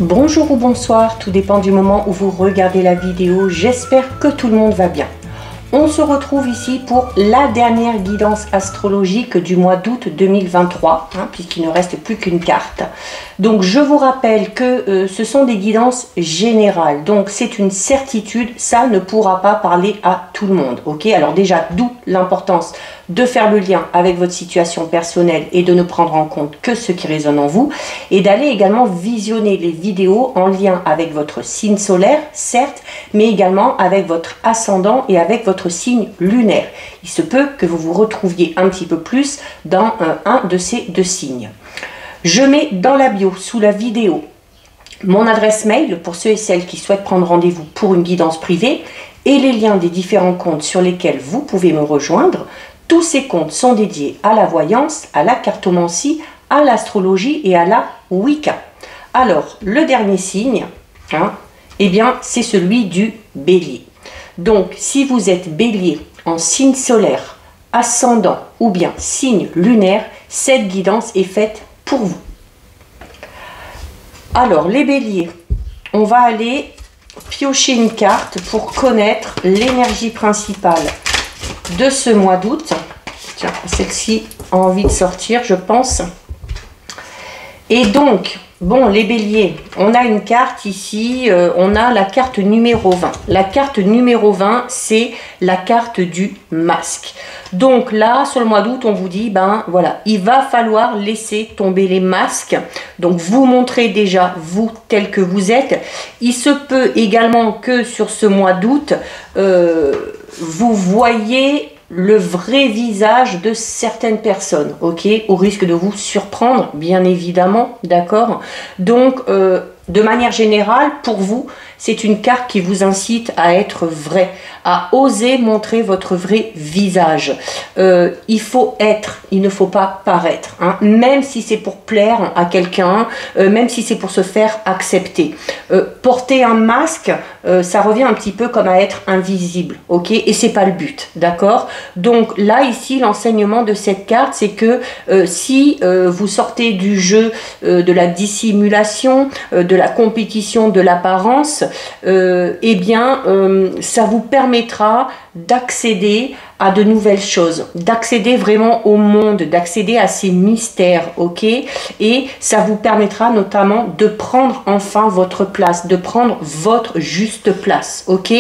Bonjour ou bonsoir, tout dépend du moment où vous regardez la vidéo. J'espère que tout le monde va bien. On se retrouve ici pour la dernière guidance astrologique du mois d'août 2023, puisqu'il ne reste plus qu'une carte. Donc je vous rappelle que ce sont des guidances générales, donc c'est une certitude, ça ne pourra pas parler à tout le monde. Ok, alors déjà, d'où l'importance de faire le lien avec votre situation personnelle et de ne prendre en compte que ce qui résonne en vous, et d'aller également visionner les vidéos en lien avec votre signe solaire, certes, mais également avec votre ascendant et avec votre signe lunaire. Il se peut que vous vous retrouviez un petit peu plus dans un de ces deux signes. Je mets dans la bio, sous la vidéo, mon adresse mail pour ceux et celles qui souhaitent prendre rendez-vous pour une guidance privée et les liens des différents comptes sur lesquels vous pouvez me rejoindre. Tous ces comptes sont dédiés à la voyance, à la cartomancie, à l'astrologie et à la Wicca. Alors, le dernier signe, eh bien, c'est celui du Bélier. Donc, si vous êtes Bélier en signe solaire, ascendant ou bien signe lunaire, cette guidance est faite pour vous. Alors, les Béliers, on va aller piocher une carte pour connaître l'énergie principale de ce mois d'août. Tiens, celle-ci a envie de sortir, je pense. Et donc, bon, les Béliers, on a une carte ici, on a la carte numéro 20. La carte numéro 20, c'est la carte du masque. Donc là, sur le mois d'août, on vous dit, ben voilà, il va falloir laisser tomber les masques. Donc vous montrez déjà, vous, tel que vous êtes. Il se peut également que sur ce mois d'août, vous voyez le vrai visage de certaines personnes, ok, au risque de vous surprendre, bien évidemment, d'accord. Donc, de manière générale, pour vous, c'est une carte qui vous incite à être vrai, à oser montrer votre vrai visage. Il faut être, il ne faut pas paraître, même si c'est pour plaire à quelqu'un, même si c'est pour se faire accepter. Porter un masque, ça revient un petit peu comme à être invisible, ok, et c'est pas le but, d'accord. Donc là, ici, l'enseignement de cette carte, c'est que si vous sortez du jeu de la dissimulation, de la compétition, de l'apparence, eh bien, ça vous permettra d'accéder à de nouvelles choses, d'accéder vraiment au monde, d'accéder à ces mystères, ok? Et ça vous permettra notamment de prendre enfin votre place, de prendre votre juste place, ok?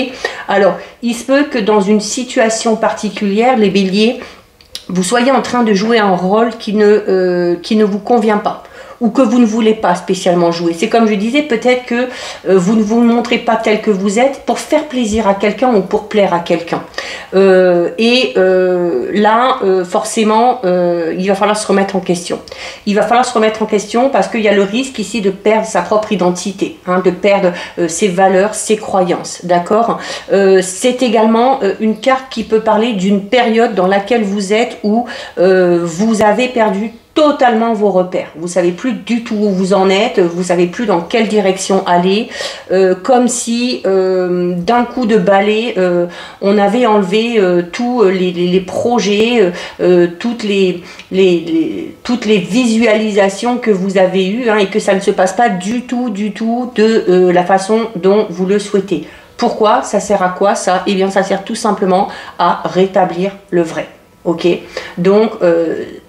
Alors, il se peut que dans une situation particulière, les Béliers, vous soyez en train de jouer un rôle qui ne vous convient pas, ou que vous ne voulez pas spécialement jouer. C'est comme je disais, peut-être que vous ne vous montrez pas tel que vous êtes pour faire plaisir à quelqu'un ou pour plaire à quelqu'un. Là, forcément, il va falloir se remettre en question. Il va falloir se remettre en question parce qu'il y a le risque ici de perdre sa propre identité, de perdre ses valeurs, ses croyances, d'accord. C'est également une carte qui peut parler d'une période dans laquelle vous êtes où vous avez perdu totalement vos repères. Vous savez plus du tout où vous en êtes, vous savez plus dans quelle direction aller, comme si d'un coup de balai on avait enlevé tous les projets, toutes les visualisations que vous avez eues, et que ça ne se passe pas du tout de la façon dont vous le souhaitez. Pourquoi? Ça sert à quoi ça? Eh bien, ça sert tout simplement à rétablir le vrai. Ok, donc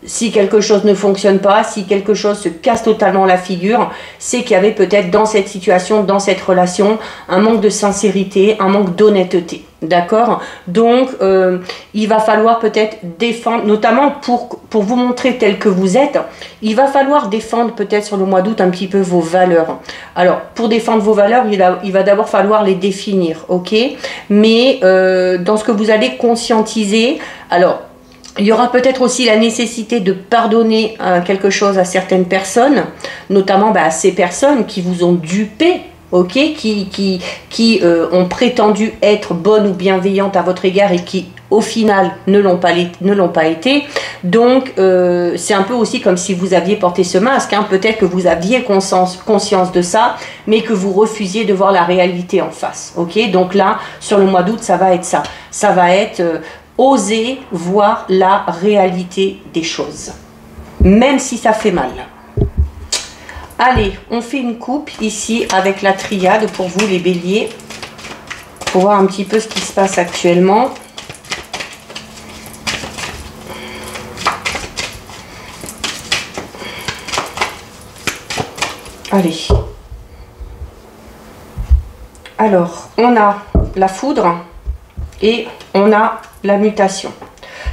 si quelque chose ne fonctionne pas, si quelque chose se casse totalement la figure, c'est qu'il y avait peut-être dans cette situation, dans cette relation, un manque de sincérité, un manque d'honnêteté, d'accord. Donc il va falloir peut-être défendre, notamment pour vous montrer tel que vous êtes, il va falloir défendre peut-être sur le mois d'août un petit peu vos valeurs. Alors pour défendre vos valeurs, il va d'abord falloir les définir, ok, mais dans ce que vous allez conscientiser, alors il y aura peut-être aussi la nécessité de pardonner quelque chose à certaines personnes, notamment à ces personnes qui vous ont dupé, ok, qui ont prétendu être bonnes ou bienveillantes à votre égard et qui au final ne l'ont pas été. Donc c'est un peu aussi comme si vous aviez porté ce masque, peut-être que vous aviez conscience de ça, mais que vous refusiez de voir la réalité en face, ok. Donc là, sur le mois d'août, ça va être ça. Ça va être oser voir la réalité des choses, même si ça fait mal. Allez, on fait une coupe ici avec la triade pour vous les béliers, pour voir un petit peu ce qui se passe actuellement. Allez. Alors, on a la foudre et on a la mutation.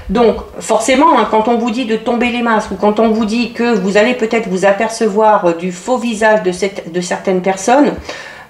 Donc, forcément, hein, quand on vous dit de tomber les masques ou quand on vous dit que vous allez peut-être vous apercevoir du faux visage de certaines personnes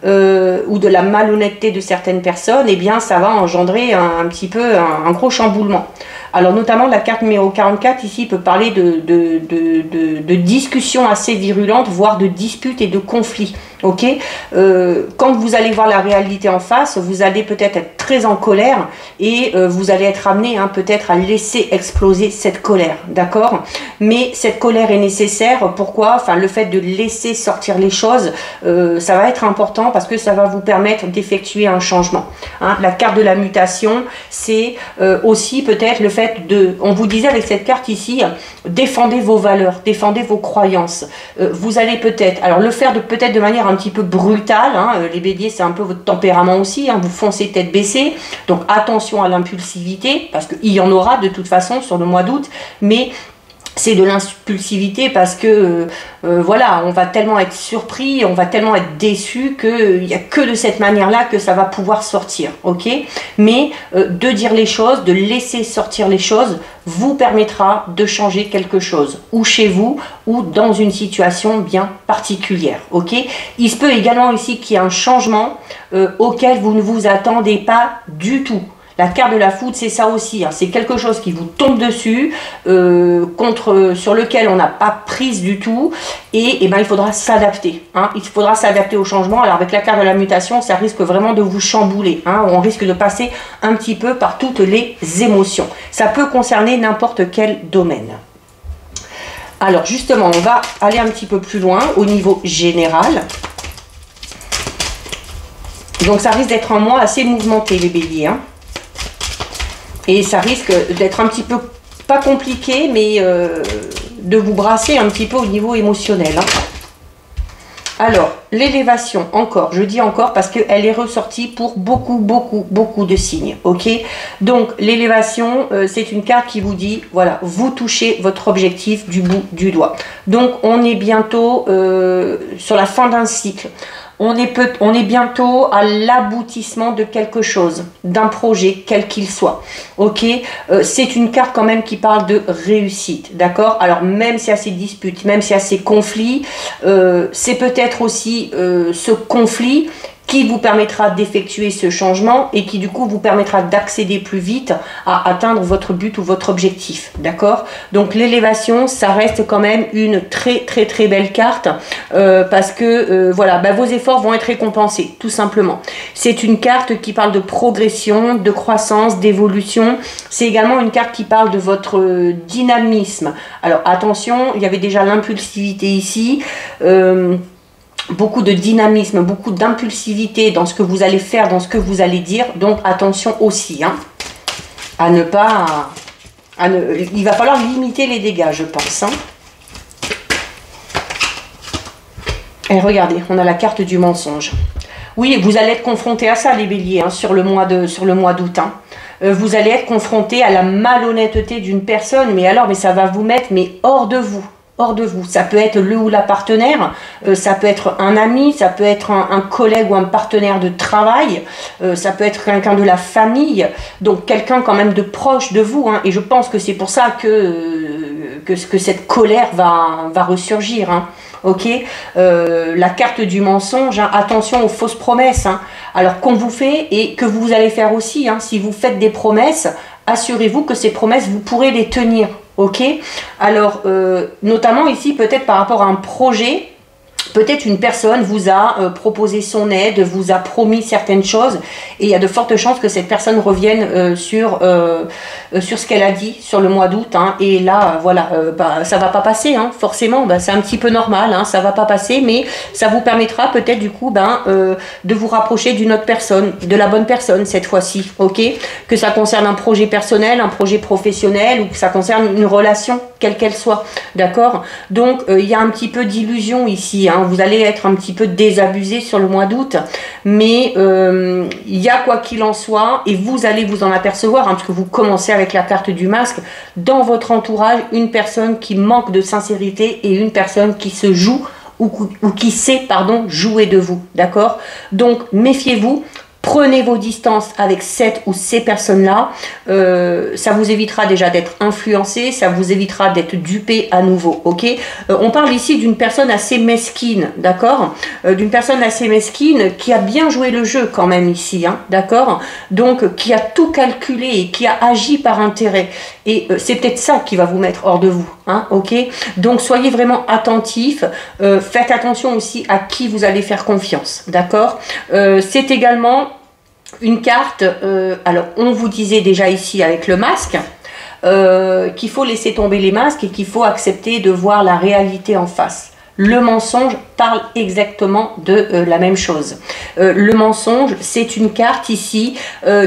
ou de la malhonnêteté de certaines personnes, eh bien, ça va engendrer un petit peu un gros chamboulement. Alors, notamment, la carte numéro 44, ici, peut parler de discussions assez virulentes, voire de disputes et de conflits. Ok, quand vous allez voir la réalité en face, vous allez peut-être être très en colère et vous allez être amené peut-être à laisser exploser cette colère, d'accord? Mais cette colère est nécessaire. Pourquoi? Enfin, le fait de laisser sortir les choses, ça va être important parce que ça va vous permettre d'effectuer un changement. Hein. La carte de la mutation, c'est aussi peut-être le fait de, on vous disait avec cette carte ici, défendez vos valeurs, défendez vos croyances. Vous allez peut-être, alors le faire peut-être de manière un petit peu brutale, hein, les béliers c'est un peu votre tempérament aussi, hein, vous foncez tête baissée, donc attention à l'impulsivité, parce qu'il y en aura de toute façon sur le mois d'août, mais c'est de l'impulsivité parce que voilà, on va tellement être surpris, on va tellement être déçu qu'il n'y a que de cette manière-là que ça va pouvoir sortir, ok? Mais de dire les choses, de laisser sortir les choses, vous permettra de changer quelque chose, ou chez vous, ou dans une situation bien particulière, ok? Il se peut également ici qu'il y ait un changement auquel vous ne vous attendez pas du tout. La carte de la foudre, c'est ça aussi, hein. C'est quelque chose qui vous tombe dessus, sur lequel on n'a pas prise du tout, et ben, il faudra s'adapter. Hein. Il faudra s'adapter au changement. Alors avec la carte de la mutation, ça risque vraiment de vous chambouler. Hein. On risque de passer un petit peu par toutes les émotions. Ça peut concerner n'importe quel domaine. Alors justement, on va aller un petit peu plus loin au niveau général. Donc ça risque d'être un mois assez mouvementé, les béliers, hein. Et ça risque d'être un petit peu, pas compliqué, mais de vous brasser un petit peu au niveau émotionnel. Hein. Alors, l'élévation, encore, je dis encore parce qu'elle est ressortie pour beaucoup de signes, ok? Donc, l'élévation, c'est une carte qui vous dit, voilà, vous touchez votre objectif du bout du doigt. Donc, on est bientôt sur la fin d'un cycle. On est bientôt à l'aboutissement de quelque chose, d'un projet, quel qu'il soit. Ok, c'est une carte quand même qui parle de réussite, d'accord? Alors même s'il y a ces disputes, même s'il y a ces conflits, c'est peut-être aussi ce conflit qui vous permettra d'effectuer ce changement et qui du coup vous permettra d'accéder plus vite à atteindre votre but ou votre objectif, d'accord? Donc l'élévation, ça reste quand même une très belle carte parce que voilà, bah, vos efforts vont être récompensés, tout simplement. C'est une carte qui parle de progression, de croissance, d'évolution. C'est également une carte qui parle de votre dynamisme. Alors attention, il y avait déjà l'impulsivité ici. Beaucoup de dynamisme, beaucoup d'impulsivité dans ce que vous allez faire, dans ce que vous allez dire. Donc attention aussi, hein, à ne pas... il va falloir limiter les dégâts, je pense. Hein. Et regardez, on a la carte du mensonge. Oui, vous allez être confronté à ça, les béliers, hein, sur le mois d'août. Hein. Vous allez être confronté à la malhonnêteté d'une personne, mais ça va vous mettre hors de vous. Hors de vous. Ça peut être le ou la partenaire, ça peut être un ami, ça peut être un collègue ou un partenaire de travail, ça peut être quelqu'un de la famille, donc quelqu'un quand même de proche de vous. Hein, et je pense que c'est pour ça que cette colère va ressurgir. Hein. Ok, la carte du mensonge, hein, attention aux fausses promesses. Hein, alors qu'on vous fait et que vous allez faire aussi. Hein, si vous faites des promesses, assurez-vous que ces promesses, vous pourrez les tenir. Ok, alors notamment ici peut-être par rapport à un projet, peut-être une personne vous a proposé son aide, vous a promis certaines choses et il y a de fortes chances que cette personne revienne sur ce qu'elle a dit sur le mois d'août. Hein, et là, voilà, ça va pas passer, hein, forcément, c'est un petit peu normal, hein, ça va pas passer, mais ça vous permettra peut-être du coup de vous rapprocher d'une autre personne, de la bonne personne cette fois-ci, ok? Que ça concerne un projet personnel, un projet professionnel ou que ça concerne une relation, quelle qu'elle soit, d'accord? Donc, il y a un petit peu d'illusion ici, hein, vous allez être un petit peu désabusé sur le mois d'août, mais il y a quoi qu'il en soit, et vous allez vous en apercevoir, hein, parce que vous commencez avec la carte du masque, dans votre entourage, une personne qui manque de sincérité et une personne qui se joue ou qui sait, pardon, jouer de vous, d'accord? Donc, méfiez-vous. Prenez vos distances avec cette ou ces personnes-là. Ça vous évitera déjà d'être influencé, ça vous évitera d'être dupé à nouveau, ok? On parle ici d'une personne assez mesquine, d'accord? D'une personne assez mesquine qui a bien joué le jeu quand même ici, hein, d'accord? Donc, qui a tout calculé et qui a agi par intérêt. Et c'est peut-être ça qui va vous mettre hors de vous, hein, ok? Donc, soyez vraiment attentifs. Faites attention aussi à qui vous allez faire confiance, d'accord? C'est également une carte, alors on vous disait déjà ici avec le masque, qu'il faut laisser tomber les masques et qu'il faut accepter de voir la réalité en face. Le mensonge parle exactement de la même chose. Le mensonge, c'est une carte ici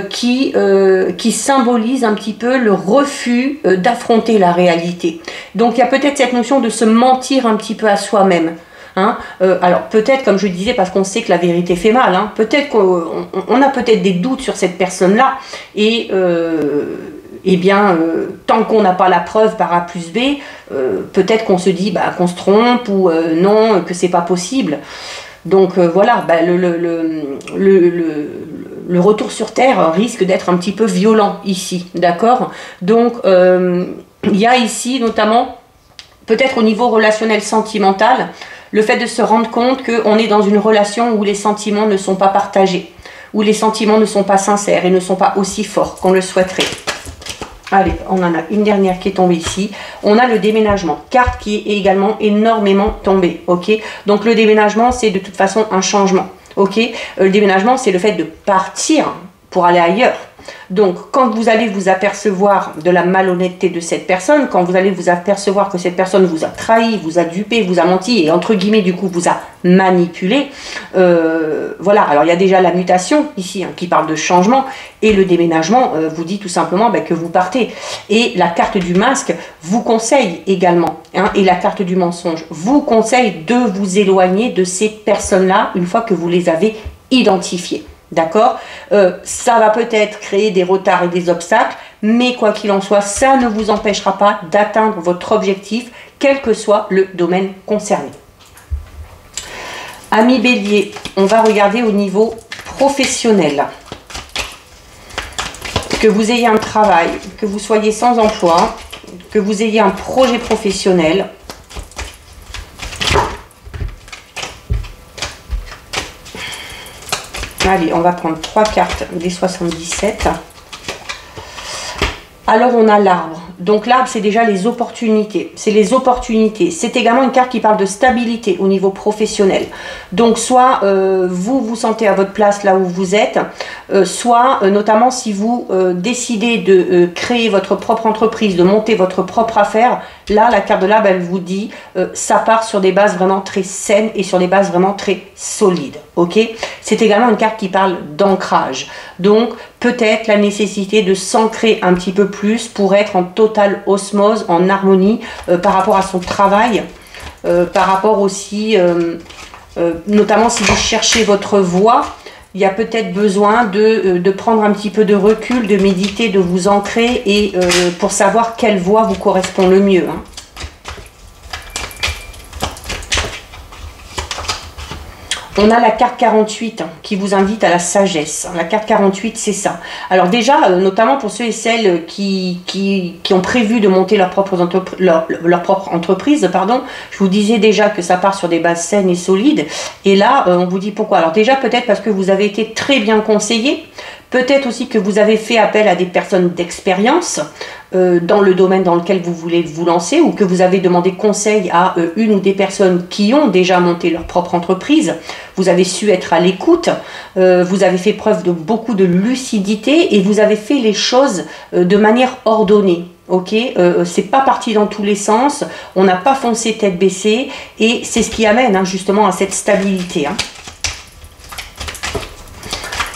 qui symbolise un petit peu le refus d'affronter la réalité. Donc il y a peut-être cette notion de se mentir un petit peu à soi-même. Hein, alors peut-être, comme je disais, parce qu'on sait que la vérité fait mal, hein, peut-être qu'on a peut-être des doutes sur cette personne-là, et eh bien, tant qu'on n'a pas la preuve par A plus B, peut-être qu'on se dit bah, qu'on se trompe, ou non, que c'est pas possible. Donc voilà, bah, le retour sur Terre risque d'être un petit peu violent ici, d'accord? Donc il y a ici notamment, peut-être au niveau relationnel sentimental, le fait de se rendre compte qu'on est dans une relation où les sentiments ne sont pas partagés, où les sentiments ne sont pas sincères et ne sont pas aussi forts qu'on le souhaiterait. Allez, on en a une dernière qui est tombée ici. On a le déménagement, carte qui est également énormément tombée, ok? Donc le déménagement, c'est de toute façon un changement, ok? Le déménagement, c'est le fait de partir pour aller ailleurs. Donc, quand vous allez vous apercevoir de la malhonnêteté de cette personne, quand vous allez vous apercevoir que cette personne vous a trahi, vous a dupé, vous a menti et entre guillemets du coup vous a manipulé, voilà. Alors il y a déjà la mutation ici, hein, qui parle de changement, et le déménagement vous dit tout simplement que vous partez. Et la carte du masque vous conseille également, hein, et la carte du mensonge vous conseille de vous éloigner de ces personnes-là une fois que vous les avez identifiées. D'accord? Ça va peut-être créer des retards et des obstacles, mais quoi qu'il en soit, ça ne vous empêchera pas d'atteindre votre objectif, quel que soit le domaine concerné. Amis Bélier, on va regarder au niveau professionnel. Que vous ayez un travail, que vous soyez sans emploi, que vous ayez un projet professionnel. Allez, on va prendre 3 cartes des 77. Alors, on a l'arbre. Donc, l'arbre, c'est déjà les opportunités. C'est les opportunités. C'est également une carte qui parle de stabilité au niveau professionnel. Donc, soit vous vous sentez à votre place là où vous êtes, soit, notamment, si vous décidez de créer votre propre entreprise, de monter votre propre affaire, là, la carte de l'arbre, elle vous dit, ça part sur des bases vraiment très saines et sur des bases vraiment très solides. Ok? C'est également une carte qui parle d'ancrage. Donc, peut-être la nécessité de s'ancrer un petit peu plus pour être en totale osmose, en harmonie par rapport à son travail, par rapport aussi, notamment si vous cherchez votre voie, il y a peut-être besoin de prendre un petit peu de recul, de méditer, de vous ancrer et pour savoir quelle voie vous correspond le mieux. Hein. On a la carte 48 qui vous invite à la sagesse. La carte 48, c'est ça. Alors déjà, notamment pour ceux et celles qui ont prévu de monter leur propre entreprise, pardon, je vous disais déjà que ça part sur des bases saines et solides. Et là, on vous dit pourquoi. Alors déjà, peut-être parce que vous avez été très bien conseillé. Peut-être aussi que vous avez fait appel à des personnes d'expérience dans le domaine dans lequel vous voulez vous lancer, ou que vous avez demandé conseil à une ou des personnes qui ont déjà monté leur propre entreprise. Vous avez su être à l'écoute, vous avez fait preuve de beaucoup de lucidité et vous avez fait les choses de manière ordonnée. Ok, c'est pas parti dans tous les sens, on n'a pas foncé tête baissée et c'est ce qui amène hein, justement à cette stabilité. Hein.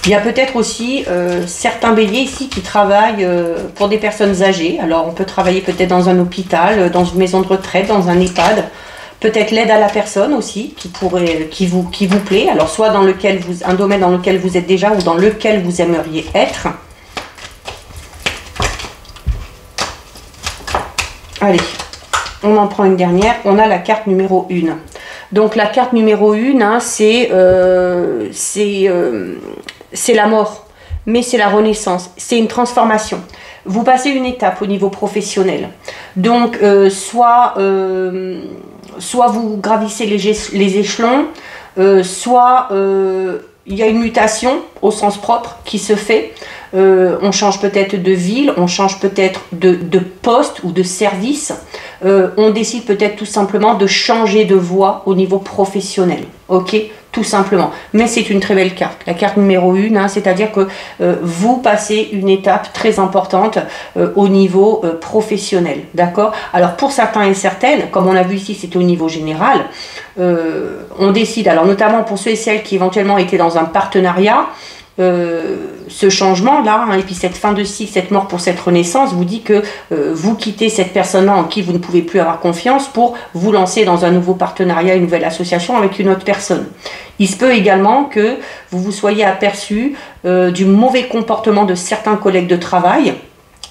Il y a peut-être aussi certains béliers ici qui travaillent pour des personnes âgées. Alors on peut travailler peut-être dans un hôpital, dans une maison de retraite, dans un EHPAD. Peut-être l'aide à la personne aussi, qui vous plaît. Alors, soit dans un domaine dans lequel vous êtes déjà ou dans lequel vous aimeriez être. Allez, on en prend une dernière. On a la carte numéro 1. Donc, la carte numéro 1, hein, c'est la mort. Mais c'est la renaissance, c'est une transformation. Vous passez une étape au niveau professionnel. Donc, soit vous gravissez les échelons, soit il y a une mutation au sens propre qui se fait. On change peut-être de ville, on change peut-être de poste ou de service. On décide peut-être tout simplement de changer de voie au niveau professionnel. Ok ? Tout simplement. Mais c'est une très belle carte. La carte numéro 1, hein, c'est-à-dire que vous passez une étape très importante au niveau professionnel. D'accord ? Alors pour certains et certaines, comme on l'a vu ici, c'est au niveau général, on décide, alors notamment pour ceux et celles qui éventuellement étaient dans un partenariat, ce changement-là, hein, et puis cette fin de cycle, cette mort pour cette renaissance, vous dit que vous quittez cette personne-là en qui vous ne pouvez plus avoir confiance pour vous lancer dans un nouveau partenariat, une nouvelle association avec une autre personne. Il se peut également que vous vous soyez aperçu du mauvais comportement de certains collègues de travail,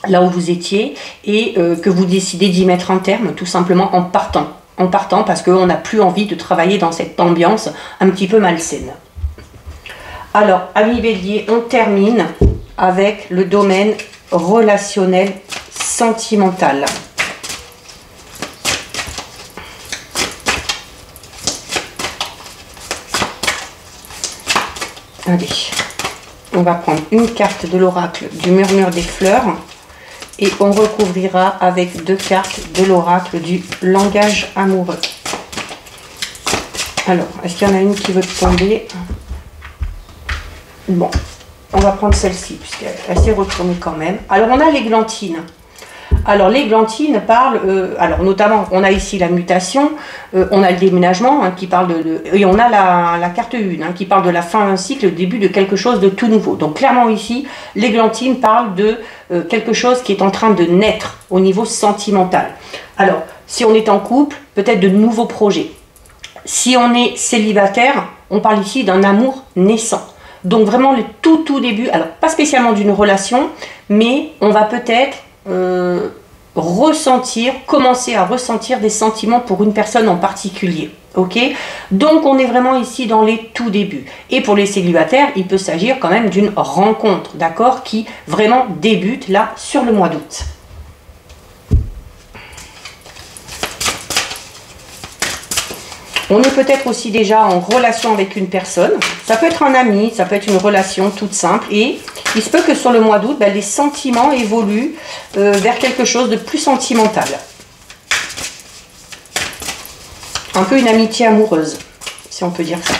là où vous étiez, et que vous décidez d'y mettre un terme, tout simplement en partant. En partant parce qu'on n'a plus envie de travailler dans cette ambiance un petit peu malsaine. Alors, amis Bélier, on termine avec le domaine relationnel sentimental. Allez, on va prendre une carte de l'oracle du murmure des fleurs et on recouvrira avec 2 cartes de l'oracle du langage amoureux. Alors, est-ce qu'il y en a une qui veut tomber ? Bon, on va prendre celle-ci, puisqu'elle s'est retournée quand même. Alors, on a l'églantine. Alors, l'églantine parle, alors notamment, on a ici la mutation, on a le déménagement, hein, qui parle et on a la carte 1, hein, qui parle de la fin d'un cycle, le début de quelque chose de tout nouveau. Donc, clairement ici, l'églantine parle de quelque chose qui est en train de naître au niveau sentimental. Alors, si on est en couple, peut-être de nouveaux projets. Si on est célibataire, on parle ici d'un amour naissant. Donc vraiment le tout début, alors pas spécialement d'une relation, mais on va peut-être commencer à ressentir des sentiments pour une personne en particulier. Ok ? Donc on est vraiment ici dans les tout débuts. Et pour les célibataires, il peut s'agir quand même d'une rencontre, d'accord, qui vraiment débute là sur le mois d'août. On est peut-être aussi déjà en relation avec une personne. Ça peut être un ami, ça peut être une relation toute simple. Et il se peut que sur le mois d'août, les sentiments évoluent vers quelque chose de plus sentimental. Un peu une amitié amoureuse, si on peut dire ça.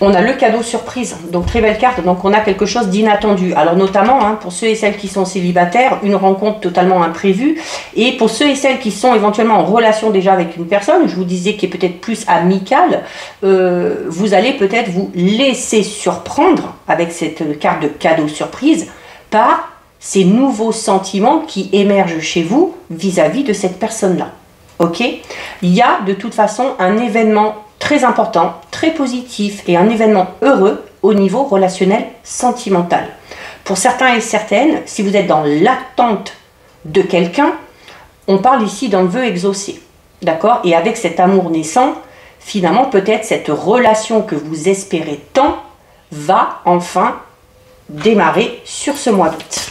On a le cadeau surprise, donc très belle carte, donc on a quelque chose d'inattendu. Alors notamment, hein, pour ceux et celles qui sont célibataires, une rencontre totalement imprévue. Et pour ceux et celles qui sont éventuellement en relation déjà avec une personne, je vous disais qui est peut-être plus amicale, vous allez peut-être vous laisser surprendre avec cette carte de cadeau surprise par ces nouveaux sentiments qui émergent chez vous vis-à-vis de cette personne-là. Ok ? Il y a de toute façon un événement très important, très positif et un événement heureux au niveau relationnel sentimental. Pour certains et certaines, si vous êtes dans l'attente de quelqu'un, on parle ici d'un vœu exaucé. D'accord ? Et avec cet amour naissant, finalement, peut-être cette relation que vous espérez tant va enfin démarrer sur ce mois d'août.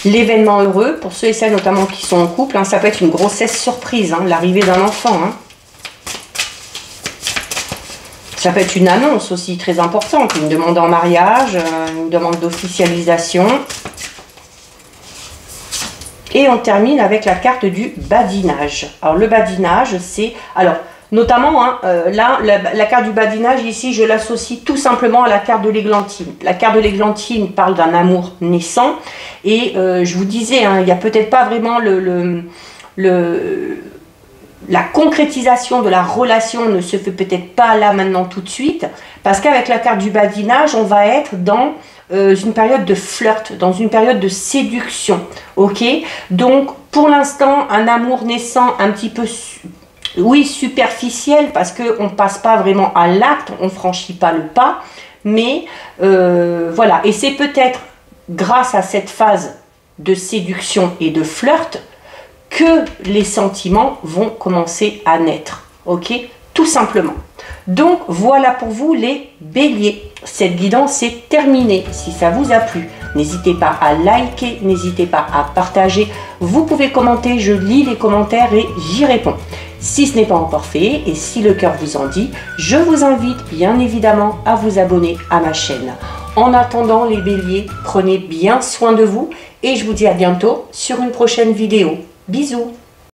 L'événement heureux, pour ceux et celles notamment qui sont en couple, hein, ça peut être une grossesse surprise, hein, l'arrivée d'un enfant. Hein. Ça peut être une annonce aussi très importante, une demande en mariage, une demande d'officialisation. Et on termine avec la carte du badinage. Alors le badinage, c'est... Alors, notamment, hein, là, la carte du badinage, ici, je l'associe tout simplement à la carte de l'églantine. La carte de l'églantine parle d'un amour naissant. Et je vous disais, hein, il n'y a peut-être pas vraiment la concrétisation de la relation ne se fait peut-être pas là maintenant tout de suite, parce qu'avec la carte du badinage, on va être dans une période de flirt, dans une période de séduction, ok? Donc pour l'instant, un amour naissant un petit peu, oui, superficiel, parce qu'on ne passe pas vraiment à l'acte, on ne franchit pas le pas, mais voilà, et c'est peut-être grâce à cette phase de séduction et de flirt que les sentiments vont commencer à naître, ok? Tout simplement. Donc voilà pour vous les béliers. Cette guidance est terminée. Si ça vous a plu, n'hésitez pas à liker, n'hésitez pas à partager. Vous pouvez commenter, je lis les commentaires et j'y réponds. Si ce n'est pas encore fait et si le cœur vous en dit, je vous invite bien évidemment à vous abonner à ma chaîne. En attendant les béliers, prenez bien soin de vous et je vous dis à bientôt sur une prochaine vidéo. Bisous!